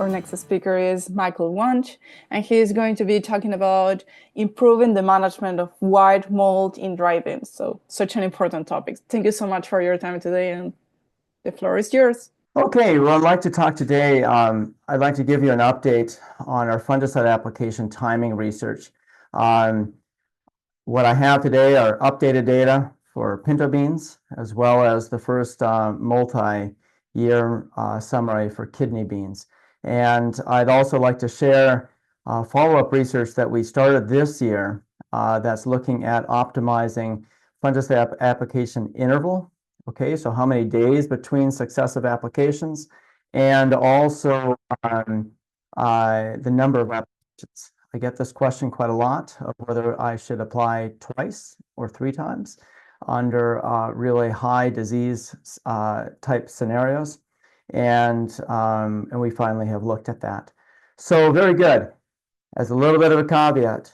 Our next speaker is Michael Wunsch, and he is going to be talking about improving the management of white mold in dry beans. So, such an important topic. Thank you so much for your time today, and the floor is yours. Okay, well, I'd like to talk today. I'd like to give you an update on our fungicide application timing research. What I have today are updated data for pinto beans, as well as the first multi-year summary for kidney beans. And I'd also like to share follow-up research that we started this year that's looking at optimizing fungicide application interval. Okay, so how many days between successive applications, and also the number of applications. I get this question quite a lot of whether I should apply twice or 3 times under really high disease type scenarios, and we finally have looked at that. So very good. As a little bit of a caveat,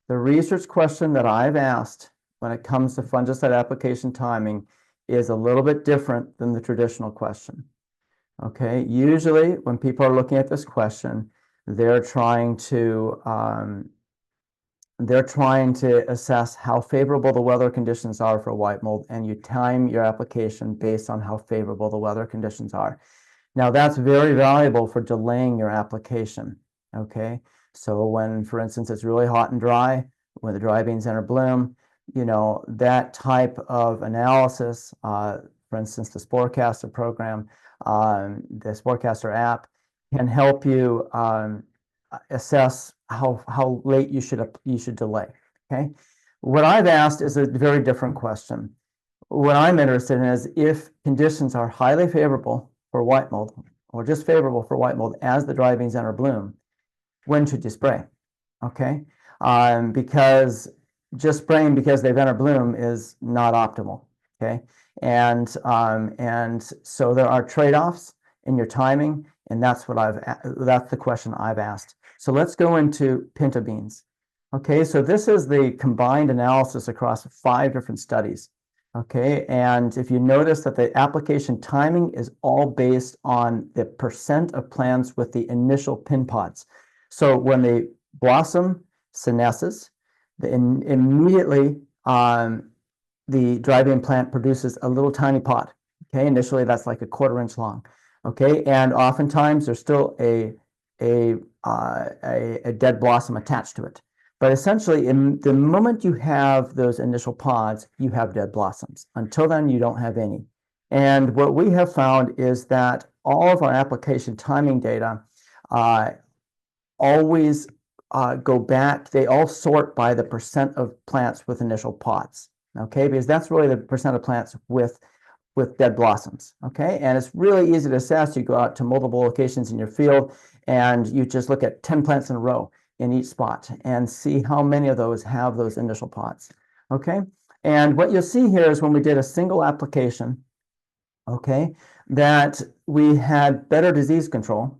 the research question that I've asked when it comes to fungicide application timing is a little bit different than the traditional question. Okay, usually when people are looking at this question, they're trying to assess how favorable the weather conditions are for white mold, and you time your application based on how favorable the weather conditions are. Now, that's very valuable for delaying your application. Okay, so when, for instance, it's really hot and dry, when the dry beans enter bloom, you know, that type of analysis, for instance, the Sporecaster program, the Sporecaster app, can help you assess how late you should delay. Okay, what I've asked is a very different question. What I'm interested in is if conditions are highly favorable for white mold, or just favorable for white mold as the dry beans enter bloom, when should you spray? Okay, because just spraying because they've entered bloom is not optimal. Okay, and so there are trade-offs in your timing, and that's the question I've asked. So let's go into pinto beans. Okay, so this is the combined analysis across 5 different studies. Okay, and if you notice that the application timing is all based on the percent of plants with the initial pin pods. So when they blossom, senesces, immediately the dry bean plant produces a little tiny pod. Okay, initially that's like a 1/4 inch long. Okay, and oftentimes there's still a dead blossom attached to it. But essentially, in the moment you have those initial pods, you have dead blossoms. Until then, you don't have any. And what we have found is that all of our application timing data always go back, they all sort by the percent of plants with initial pods, okay? Because that's really the percent of plants with dead blossoms, okay? And it's really easy to assess. You go out to multiple locations in your field, and you just look at 10 plants in a row in each spot and see how many of those have those initial pods, okay? And what you'll see here is when we did a single application, okay, that we had better disease control,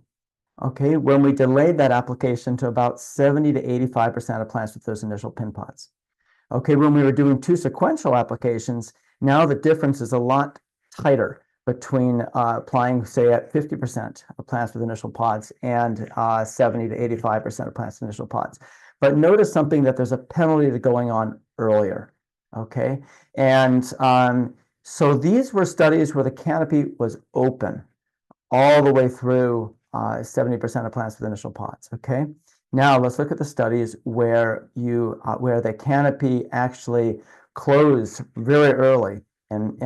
okay, when we delayed that application to about 70 to 85% of plants with those initial pin pods. Okay, when we were doing 2 sequential applications, now the difference is a lot tighter between applying, say, at 50% of plants with initial pods and 70 to 85% of plants with initial pods. But notice something, that there's a penalty to going on earlier, okay? And so these were studies where the canopy was open all the way through 70% of plants with initial pods, okay? Now let's look at the studies where the canopy actually closed very early in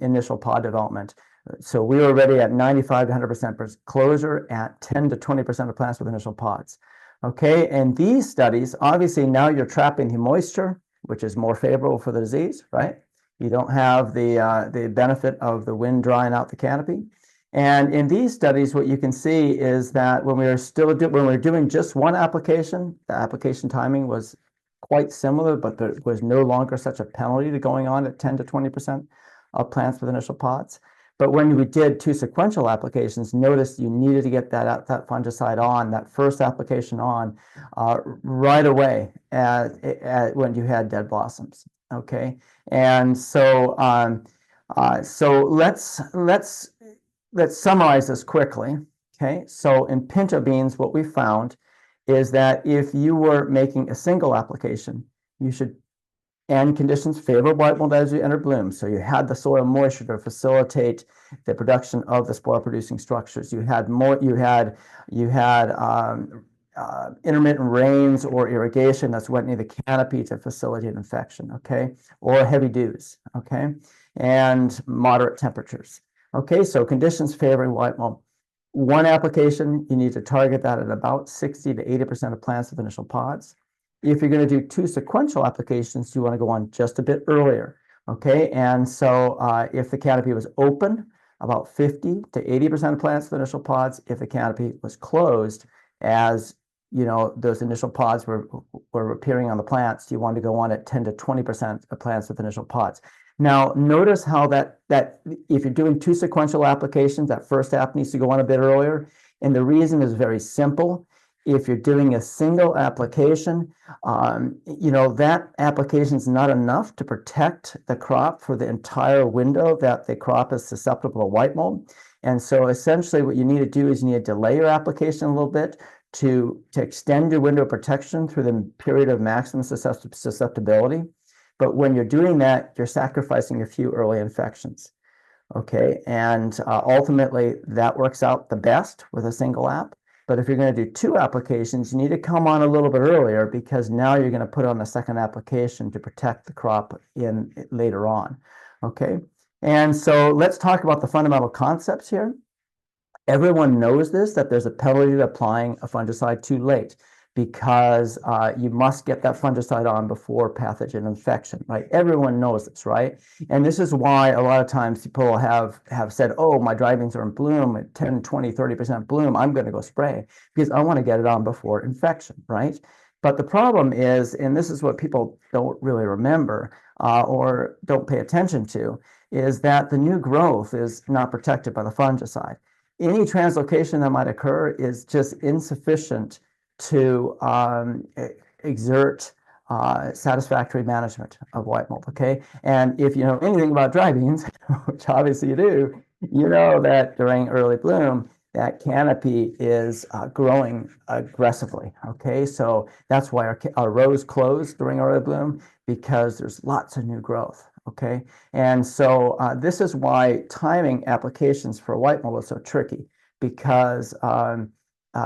initial pod development. So we were already at 95 to 100% closure at 10 to 20% of plants with initial pods. Okay, and these studies, obviously now you're trapping the moisture, which is more favorable for the disease, right? You don't have the benefit of the wind drying out the canopy. And in these studies, what you can see is that when we were doing just one application, the application timing was quite similar, but there was no longer such a penalty to going on at 10 to 20% of plants with initial pods. But when we did 2 sequential applications, notice you needed to get that fungicide on, that first application on, right away when you had dead blossoms. Okay, and so let's summarize this quickly. Okay, so in pinto beans, what we found is that if you were making a single application, you should, and conditions favor white mold as you enter bloom. So you had the soil moisture to facilitate the production of the spore-producing structures. You had more. You had intermittent rains or irrigation that's wetting the canopy to facilitate infection. Okay, or heavy dews. Okay, and moderate temperatures. Okay, so conditions favoring white mold. One application, you need to target that at about 60 to 80% of plants with initial pods. If you're going to do 2 sequential applications, you want to go on just a bit earlier. Okay, and so if the canopy was open, about 50 to 80% of plants with initial pods. If the canopy was closed, as you know, those initial pods were appearing on the plants, you want to go on at 10 to 20% of plants with initial pods. Now, notice how that if you're doing 2 sequential applications, that first app needs to go on a bit earlier. And the reason is very simple. If you're doing a single application, you know, that application is not enough to protect the crop for the entire window that the crop is susceptible to white mold. And so essentially what you need to do is you need to delay your application a little bit to extend your window of protection through the period of maximum susceptibility. But when you're doing that, you're sacrificing a few early infections. Okay, and ultimately that works out the best with a single app. But if you're going to do 2 applications, you need to come on a little bit earlier, because now you're going to put on the second application to protect the crop in later on. Okay, and so let's talk about the fundamental concepts here. Everyone knows this, that there's a penalty to applying a fungicide too late, because you must get that fungicide on before pathogen infection, right? Everyone knows this, right? And this is why a lot of times people have said, oh, my dry beans are in bloom at 10, 20, 30% bloom. I'm going to go spray because I want to get it on before infection, right? But the problem is, and this is what people don't really remember or don't pay attention to, is that the new growth is not protected by the fungicide. Any translocation that might occur is just insufficient to exert satisfactory management of white mold. Okay, and if you know anything about dry beans, which obviously you do, you know that during early bloom, that canopy is growing aggressively. Okay, so that's why our rows close during early bloom, because there's lots of new growth. Okay, and so this is why timing applications for white mold is so tricky, because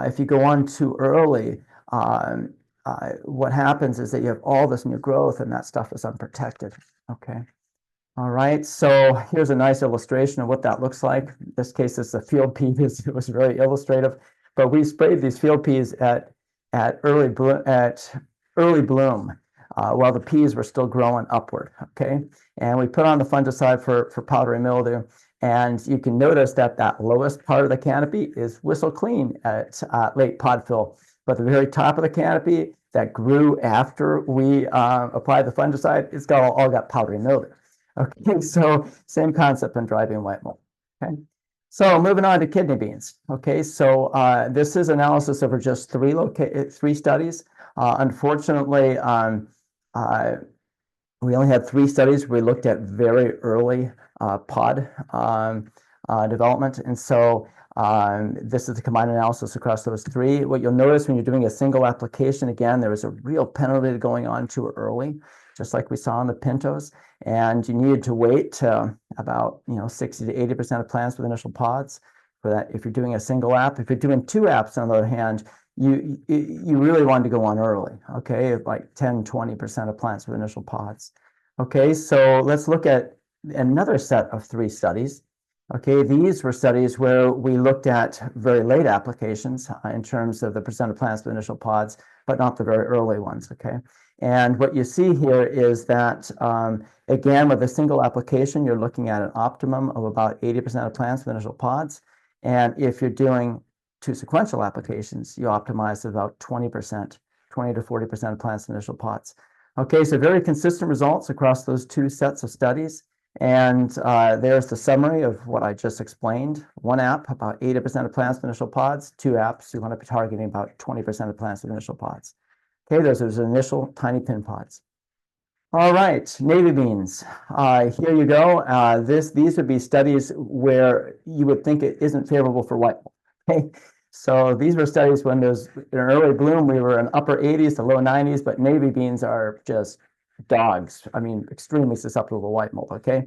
if you go on too early, what happens is that you have all this new growth and that stuff is unprotected. Okay. All right. So here's a nice illustration of what that looks like. In this case, it's a field pea. It was really illustrative, but we sprayed these field peas at early bloom while the peas were still growing upward. Okay. And we put on the fungicide for powdery mildew. And you can notice that that lowest part of the canopy is whistle clean at late pod fill. But the very top of the canopy that grew after we applied the fungicide, it's got all got powdery mildew. Okay, so same concept in dry bean white mold. Okay, so moving on to kidney beans. Okay, so this is analysis over just 3 studies. Unfortunately, we only had 3 studies. We looked at very early pod development. And so this is the combined analysis across those 3. What you'll notice when you're doing a single application, again, there is a real penalty going on too early, just like we saw in the pintos. And you needed to wait about 60 to 80% of plants with initial pods for that. If you're doing a single app, if you're doing 2 apps, on the other hand, you really wanted to go on early, okay, like 10, 20% of plants with initial pods. Okay, so let's look at another set of 3 studies. Okay, these were studies where we looked at very late applications in terms of the percent of plants with initial pods, but not the very early ones, okay? And what you see here is that, again, with a single application, you're looking at an optimum of about 80% of plants with initial pods. And if you're doing 2 sequential applications, you optimize about 20%, 20 to 40% of plants with initial pods. Okay, so very consistent results across those 2 sets of studies. And there's the summary of what I just explained. 1 app, about 80% of plants with initial pods. 2 apps, you want to be targeting about 20% of plants with initial pods. Okay, those are initial tiny pin pods. All right, navy beans. Here you go. These would be studies where you would think it isn't favorable for white mold. Okay, so these were studies when there's in early bloom, we were in upper 80s to low 90s, but navy beans are just dogs. I mean, extremely susceptible to white mold. Okay,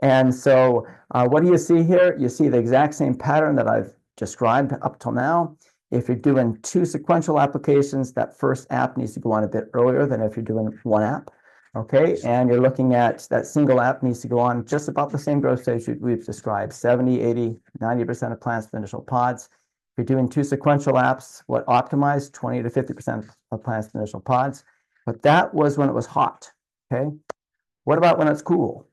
and so what do you see here? You see the exact same pattern that I've described up till now. If you're doing 2 sequential applications, that first app needs to go on a bit earlier than if you're doing 1 app. Okay, and you're looking at that single app needs to go on just about the same growth stage we've described, 70, 80, 90% of plants with initial pods. If you're doing 2 sequential apps, what optimized 20 to 50% of plants with initial pods. But that was when it was hot. Okay, what about when it's cool?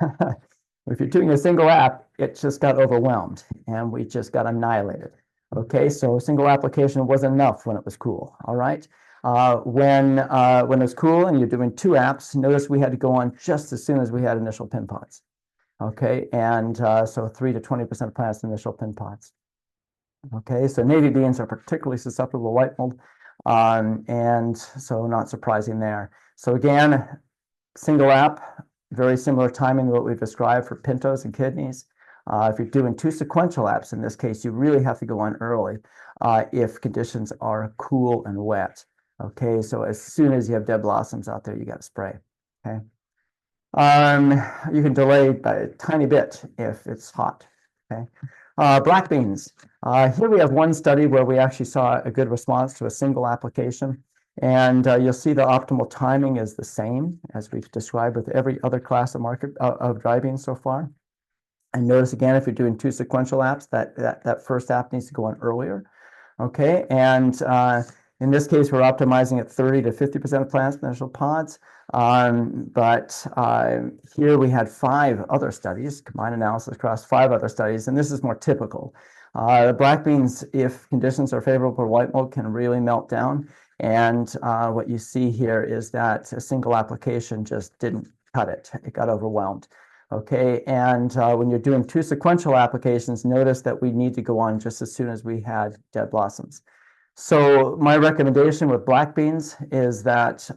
If you're doing a single app, it just got overwhelmed and we just got annihilated. Okay, so a single application wasn't enough when it was cool. All right. When it was cool and you're doing 2 apps, notice we had to go on just as soon as we had initial pin pods. Okay, and so 3 to 20% of plants initial pin pods. Okay, so navy beans are particularly susceptible to white mold, and so not surprising there. So again, single app, very similar timing to what we've described for pintos and kidneys. If you're doing 2 sequential apps, in this case, you really have to go on early if conditions are cool and wet. Okay, so as soon as you have dead blossoms out there, you got to spray. Okay, you can delay by a tiny bit if it's hot. Okay, black beans. Here we have one study where we actually saw a good response to a single application. And you'll see the optimal timing is the same as we've described with every other class of dry beans so far. And notice again, if you're doing 2 sequential apps, that first app needs to go on earlier. Okay, and in this case, we're optimizing at 30 to 50% of plants with initial pods. But here we had 5 other studies, combined analysis across 5 other studies, and this is more typical. The black beans, if conditions are favorable for white mold, can really melt down. And what you see here is that a single application just didn't cut it. It got overwhelmed. Okay, and when you're doing 2 sequential applications, notice that we need to go on just as soon as we had dead blossoms. So my recommendation with black beans is that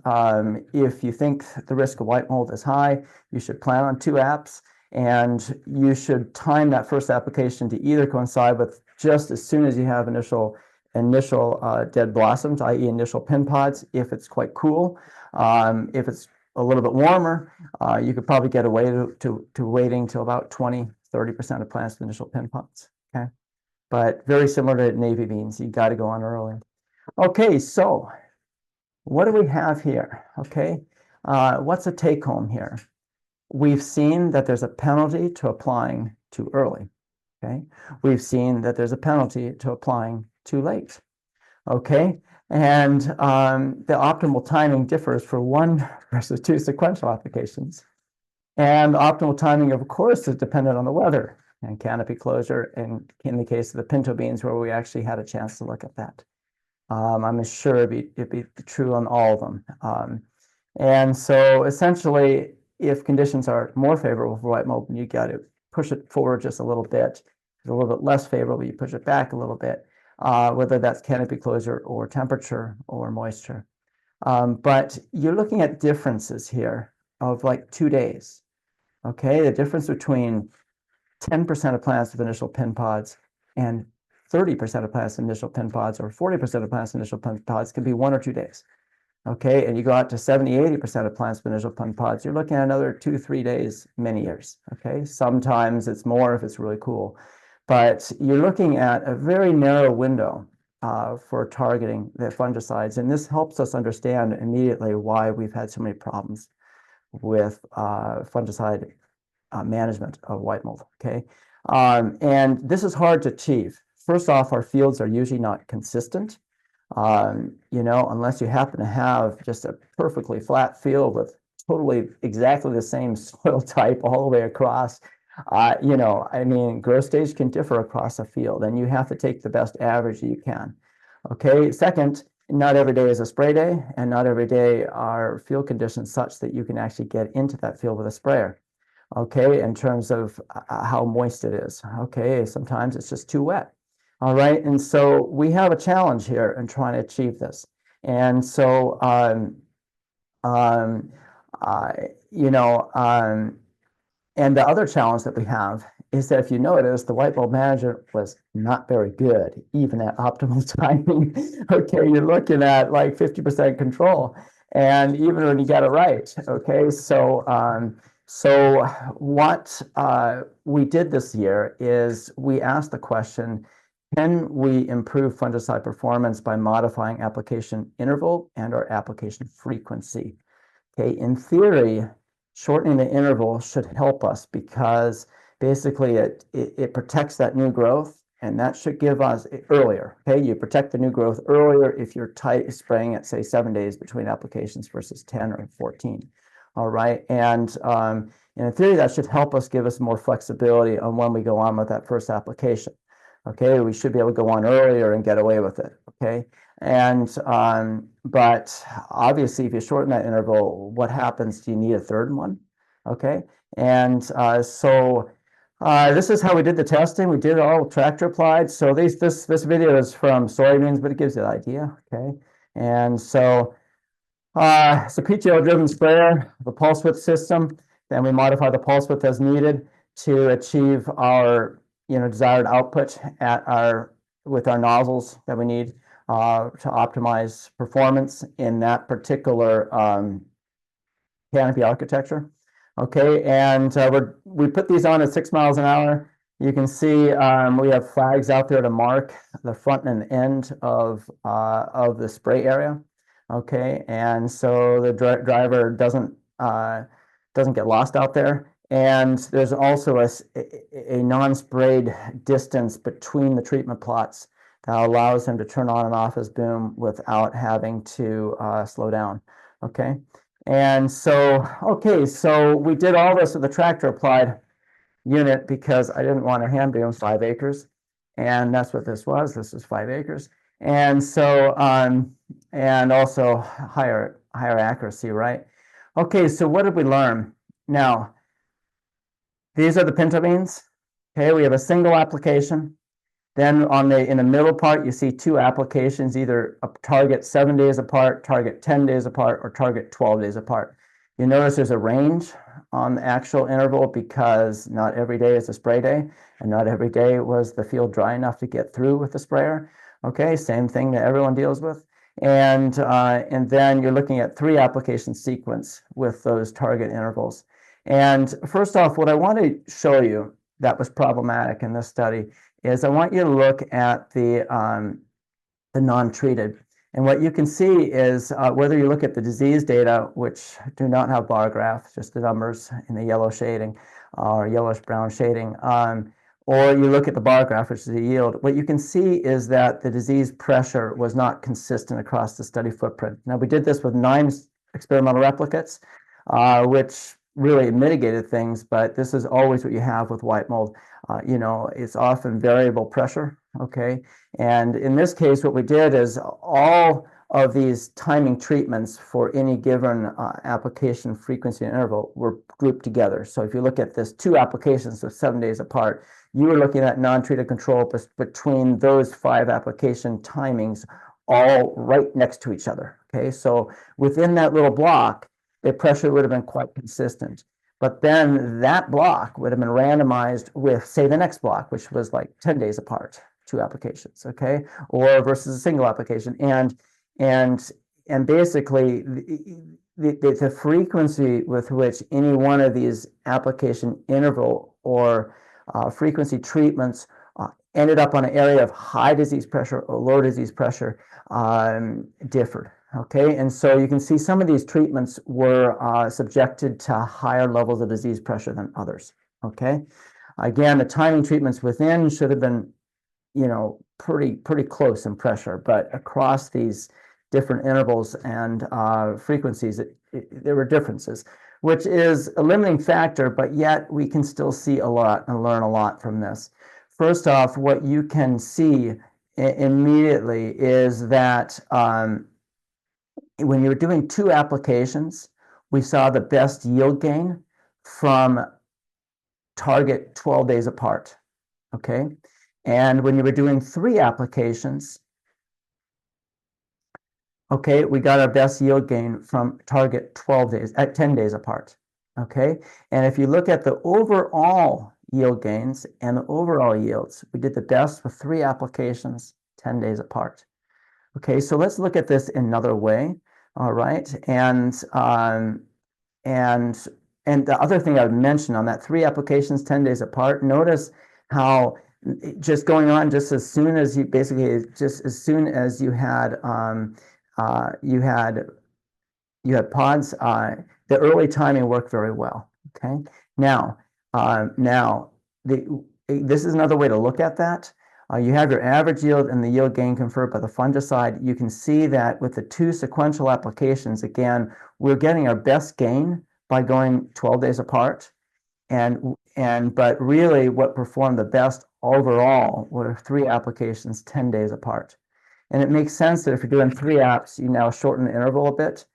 if you think the risk of white mold is high, you should plan on 2 apps, and you should time that first application to either coincide with just as soon as you have initial dead blossoms, i.e. initial pin pods, if it's quite cool. If it's a little bit warmer, you could probably get away to waiting till about 20, 30% of plants with initial pin pods. Okay, but very similar to navy beans, you got to go on early. Okay, so what do we have here? Okay, what's a take home here? We've seen that there's a penalty to applying too early. Okay, we've seen that there's a penalty to applying too late. Okay, and the optimal timing differs for 1 versus 2 sequential applications. And optimal timing, of course, is dependent on the weather and canopy closure, and in the case of the pinto beans, where we actually had a chance to look at that. I'm sure it'd be true on all of them. And so essentially, if conditions are more favorable for white mold, you got to push it forward just a little bit. If it's a little bit less favorable, you push it back a little bit, whether that's canopy closure or temperature or moisture. But you're looking at differences here of like 2 days. Okay, the difference between 10% of plants with initial pin pods and 30% of plants with initial pin pods, or 40% of plants with initial pin pods, can be 1 or 2 days. Okay, and you go out to 70, 80% of plants with initial pin pods, you're looking at another 2, 3 days, many years. Okay, sometimes it's more if it's really cool, but you're looking at a very narrow window for targeting the fungicides, and this helps us understand immediately why we've had so many problems with fungicide management of white mold. Okay, and this is hard to achieve. First off, our fields are usually not consistent. You know, unless you happen to have just a perfectly flat field with totally exactly the same soil type all the way across. You know, I mean, growth stage can differ across a field, and you have to take the best average you can. Okay, second, not every day is a spray day, and not every day are field conditions such that you can actually get into that field with a sprayer. Okay, in terms of how moist it is. Okay, sometimes it's just too wet. All right, and so we have a challenge here in trying to achieve this. And so, you know, and the other challenge that we have is that if you notice, the white mold management was not very good, even at optimal timing. Okay, you're looking at like 50% control, and even when you got it right. Okay, so what we did this year is we asked the question, can we improve fungicide performance by modifying application interval and or application frequency? Okay, in theory, shortening the interval should help us because basically it protects that new growth, and that should give us earlier. Okay, you protect the new growth earlier if you're spraying at say 7 days between applications versus 10 or 14. All right, and in theory, that should help us give us more flexibility on when we go on with that first application. Okay, we should be able to go on earlier and get away with it. Okay, and but obviously, if you shorten that interval, what happens? Do you need a third one? Okay, and this is how we did the testing. We did it all tractor applied. So this video is from soybeans, but it gives you an idea. Okay, and so it's a PTO-driven sprayer, the pulse width system. Then we modify the pulse width as needed to achieve our desired output with our nozzles that we need to optimize performance in that particular canopy architecture. Okay, and we put these on at 6 miles an hour. You can see we have flags out there to mark the front and end of the spray area. Okay, and so the driver doesn't get lost out there. And there's also a non-sprayed distance between the treatment plots that allows him to turn on and off his boom without having to slow down. Okay, and so we did all this with the tractor applied unit because I didn't want a hand boom 5 acres, and that's what this was. This is 5 acres, and so and also higher accuracy, right? Okay, so what did we learn? Now, these are the pinto beans. Okay, we have a single application. Then in the middle part, you see 2 applications, either a target 7 days apart, target 10 days apart, or target 12 days apart. You notice there's a range on the actual interval because not every day is a spray day, and not every day was the field dry enough to get through with the sprayer. Okay, same thing that everyone deals with. And then you're looking at 3 application sequence with those target intervals. And first off, what I want to show you that was problematic in this study is I want you to look at the non-treated. And what you can see is whether you look at the disease data, which do not have bar graphs, just the numbers in the yellow shading or yellowish-brown shading, or you look at the bar graph, which is the yield, what you can see is that the disease pressure was not consistent across the study footprint. Now, we did this with 9 experimental replicates, which really mitigated things, but this is always what you have with white mold. It's often variable pressure, okay? And in this case, what we did is all of these timing treatments for any given application frequency and interval were grouped together. So if you look at this 2 applications of 7 days apart, you were looking at non-treated control between those 5 application timings all right next to each other, okay? So within that little block, the pressure would have been quite consistent. But then that block would have been randomized with, say, the next block, which was like 10 days apart, 2 applications, okay? Or versus a single application. And basically, the frequency with which any one of these application interval or frequency treatments ended up on an area of high disease pressure or low disease pressure differed. Okay, and so you can see some of these treatments were subjected to higher levels of disease pressure than others. Okay, again, the timing treatments within should have been, pretty close in pressure, but across these different intervals and frequencies, there were differences, which is a limiting factor, but yet we can still see a lot and learn a lot from this. First off, what you can see immediately is that when you were doing 2 applications, we saw the best yield gain from target 12 days apart, okay? And when you were doing 3 applications, okay, we got our best yield gain from target 10 days apart, okay? And if you look at the overall yield gains and the overall yields. We did the best with 3 applications 10 days apart. Okay, so let's look at this another way. All right, and the other thing I would mention on that 3 applications 10 days apart, notice how just going on just as soon as you basically just as soon as you had pods, the early timing worked very well. Okay, now this is another way to look at that. You have your average yield and the yield gain conferred by the fungicide. You can see that with the 2 sequential applications, again, we're getting our best gain by going 12 days apart. But really what performed the best overall were 3 applications 10 days apart. And it makes sense that if you're doing 3 apps, you now shorten the interval a bit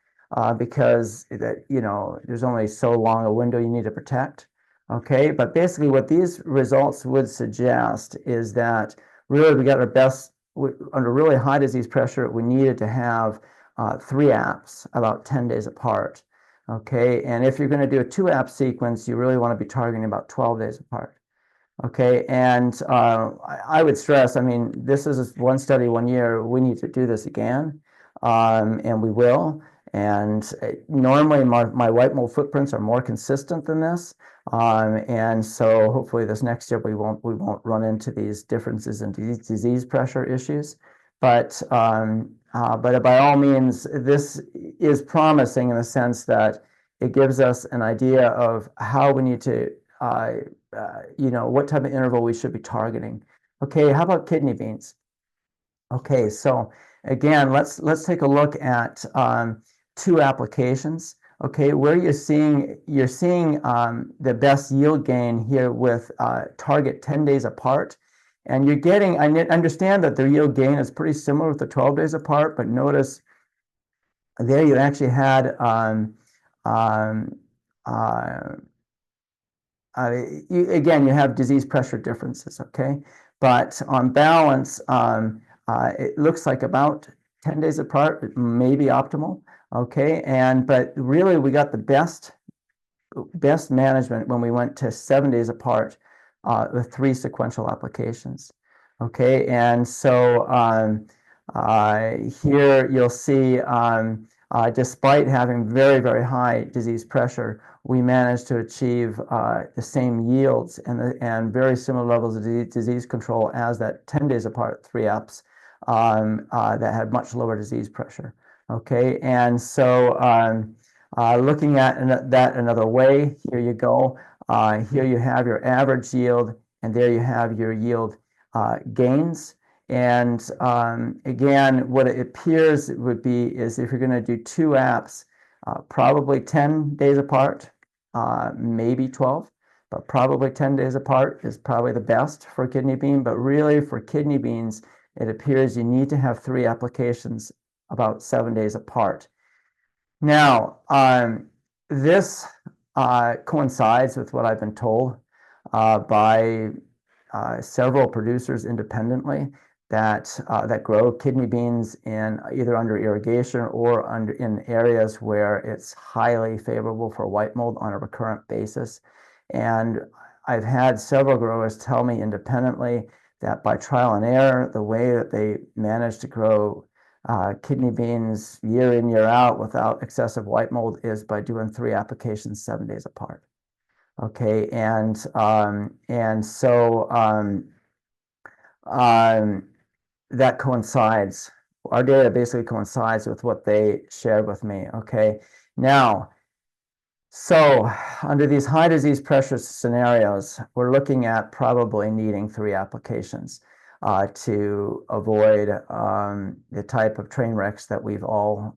because there's only so long a window you need to protect. Okay, but basically what these results would suggest is that really we got our best under really high disease pressure. We needed to have 3 apps about 10 days apart. Okay, and if you're going to do a 2-app sequence, you really want to be targeting about 12 days apart. Okay, and I would stress, I mean, this is 1 study 1 year. We need to do this again, and we will. And normally my white mold footprints are more consistent than this. And so hopefully this next year we won't run into these differences in disease pressure issues. But by all means, this is promising in the sense that it gives us an idea of how we need to, what type of interval we should be targeting. Okay, how about kidney beans? Okay, so again, let's take a look at 2 applications. Okay, where you're seeing the best yield gain here with target 10 days apart. And you're getting, I understand that the yield gain is pretty similar with the 12 days apart, but notice there you actually had, again, you have disease pressure differences, okay? But on balance, it looks like about 10 days apart, maybe optimal, okay? But really we got the best management when we went to 7 days apart with 3 sequential applications. Okay, and so here you'll see, despite having very, very high disease pressure, we managed to achieve the same yields and very similar levels of disease control as that 10 days apart 3 apps that had much lower disease pressure. Okay, and so looking at that another way, here you go. Here you have your average yield, and there you have your yield gains. And again, what it appears it would be is if you're going to do 2 apps, probably 10 days apart, maybe 12, but probably 10 days apart is probably the best for kidney bean. But really for kidney beans, it appears you need to have 3 applications about 7 days apart. Now, this coincides with what I've been told by several producers independently that grow kidney beans in either under irrigation or in areas where it's highly favorable for white mold on a recurrent basis. And I've had several growers tell me independently that by trial and error, the way that they manage to grow kidney beans year in, year out without excessive white mold is by doing 3 applications 7 days apart. Okay, and so that coincides. Our data basically coincides with what they shared with me. Okay, now, so under these high disease pressure scenarios, we're looking at probably needing 3 applications to avoid the type of train wrecks that we've all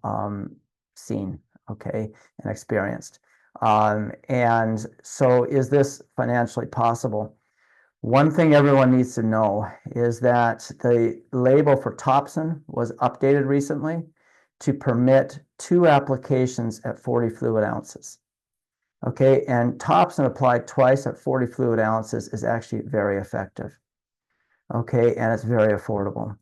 seen, okay, and experienced. And so is this financially possible? One thing everyone needs to know is that the label for Topsin was updated recently to permit 2 applications at 40 fluid ounces. Okay, and Topsin applied twice at 40 fluid ounces is actually very effective. Okay, and it's very affordable.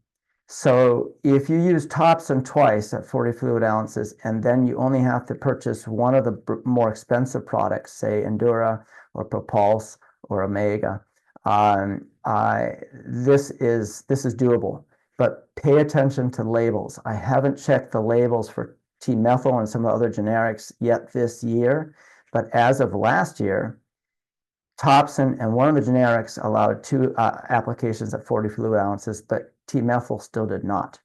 So if you use Topsin twice at 40 fluid ounces, and then you only have to purchase one of the more expensive products, say Endura or Propulse or Omega. This is doable, but pay attention to labels. I haven't checked the labels for T-methyl and some of the other generics yet this year, but as of last year, Topsin and one of the generics allowed 2 applications at 40 fluid ounces, but T-methyl still did not.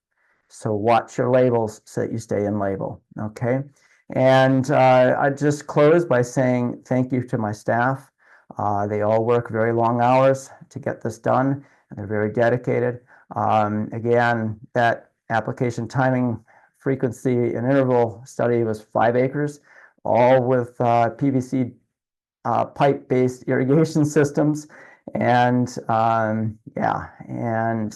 So watch your labels so that you stay in label, okay? And I just close by saying thank you to my staff. They all work very long hours to get this done, and they're very dedicated. Again, that application timing, frequency, and interval study was 5 acres, all with PVC pipe-based irrigation systems. And yeah, and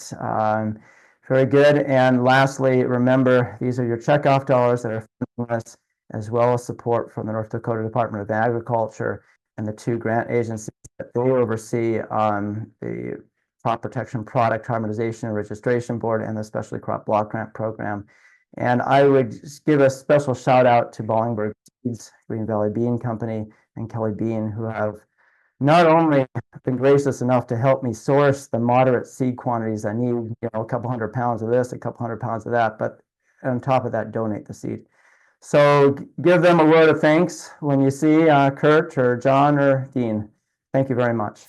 very good. And lastly, remember, these are your checkoff dollars that are funding us, as well as support from the North Dakota Department of Agriculture and the 2 grant agencies that they oversee, the Crop Protection Product Harmonization and Registration Board and the Specialty Crop Block Grant Program. And I would give a special shout out to Bollingberg Seeds, Green Valley Bean Company, and Kelly Bean, who have not only been gracious enough to help me source the moderate seed quantities I need, you know, a couple 100 pounds of this, a couple 100 pounds of that, but on top of that, donate the seed. So give them a word of thanks when you see Kurt or John or Dean. Thank you very much.